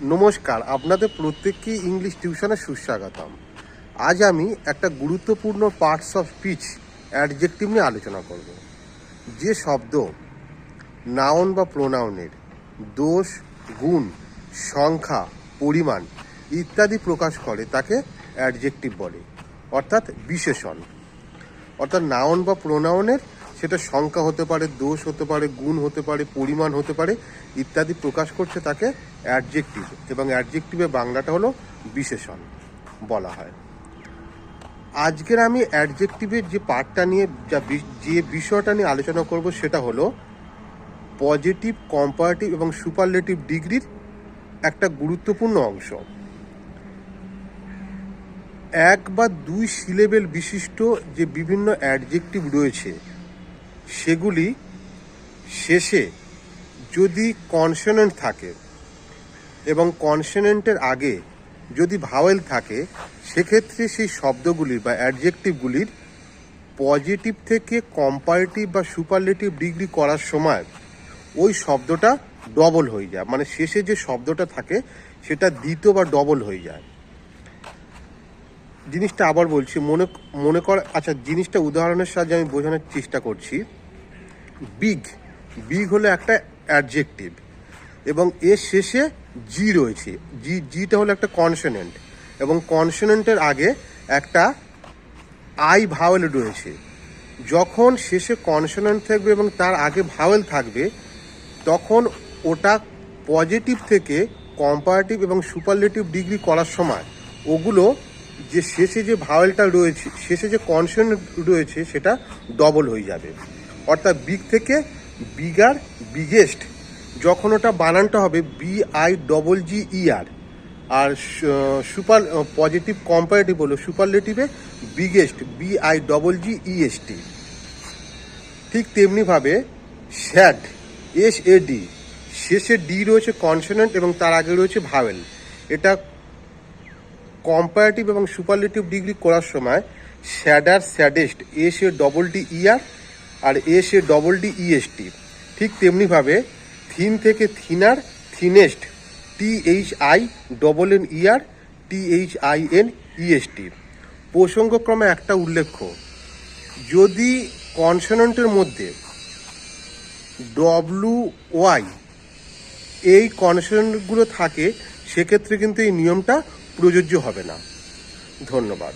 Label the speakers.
Speaker 1: নমস্কার, আপনাদের প্রত্যেককেই ইংলিশ টিউশনে সুস্বাগতম। আজ আমি একটা গুরুত্বপূর্ণ পার্টস অফ স্পিচ অ্যাডজেক্টিভ নিয়ে আলোচনা করব। যে শব্দ নাউন বা প্রোনাউনের দোষ, গুণ, সংখ্যা, পরিমাণ ইত্যাদি প্রকাশ করে তাকে অ্যাডজেক্টিভ বলে, অর্থাৎ বিশেষণ। অর্থাৎ নাউন বা প্রোনাউনের সেটা সংখ্যা হতে পারে, দোষ হতে পারে, গুণ হতে পারে, পরিমাণ হতে পারে ইত্যাদি প্রকাশ করছে তাকে অ্যাডজেক্টিভ, এবং অ্যাডজেক্টিভের বাংলাটা হলো বিশেষণ বলা হয়। আজকের আমি অ্যাডজেক্টিভের যে পার্টটা নিয়ে যে বিষয়টা নিয়ে আলোচনা করব সেটা হলো পজিটিভ, কম্পারেটিভ এবং সুপারলেটিভ ডিগ্রির একটা গুরুত্বপূর্ণ অংশ। এক বা দুই সিলেবেল বিশিষ্ট যে বিভিন্ন অ্যাডজেক্টিভ রয়েছে সেগুলি শেষে যদি কনসোনেন্ট থাকে এবং কনসোনেন্টের আগে যদি ভাওয়েল থাকে, সেক্ষেত্রে সেই শব্দগুলির বা অ্যাডজেক্টিভগুলির পজিটিভ থেকে কম্পারেটিভ বা সুপারলেটিভ ডিগ্রি করার সময় ওই শব্দটা ডবল হয়ে যায়, মানে শেষে যে শব্দটা থাকে সেটা দ্বিতীয় বা ডবল হয়ে যায়। জিনিসটা আবার বলছি, মনে কর, আচ্ছা জিনিসটা উদাহরণের সাহায্যে আমি বোঝানোর চেষ্টা করছি। বিগ হলো একটা অ্যাডজেক্টিভ এবং এর শেষে জি রয়েছে। জিটা হলো একটা কনসোনেন্ট এবং কনসোনেন্টের আগে একটা আই ভাওয়েল রয়েছে। যখন শেষে কনসোনেন্ট থাকবে এবং তার আগে ভাওয়েল থাকবে, তখন ওটা পজিটিভ থেকে কম্পারেটিভ এবং সুপারলেটিভ ডিগ্রি করার সময় ওগুলো যে শেষে যে ভাওয়েলটা রয়েছে, শেষে যে কনসোনেন্ট রয়েছে সেটা ডবল হয়ে যাবে। অর্থাৎ বিগ থেকে বিগার, বিগেস্ট, যখন ওটা বানানটা হবে BIGGER, আর পজিটিভ কম্পারেটিভ হলো সুপারলেটিভে বিগেস্ট, BIGGEST। ঠিক তেমনিভাবে স্যাড, SAD, শেষে ডি রয়েছে কনসোনেন্ট এবং তার আগে রয়েছে ভাওয়েল। এটা কম্পারেটিভ এবং সুপারলেটিভ ডিগ্রি করার সময় স্যাডার, স্যাডেস্ট, SADDER আর SADDEST। ঠিক তেমনিভাবে থিন থেকে থিনার, থিনেস্ট, THINNER, THINEST। প্রসঙ্গক্রমে একটা উল্লেখ্য, যদি কনসোনেন্টের মধ্যে WY এই কনসোনেন্টগুলো থাকে, সেক্ষেত্রে কিন্তু এই নিয়মটা প্রযোজ্য হবে না। ধন্যবাদ।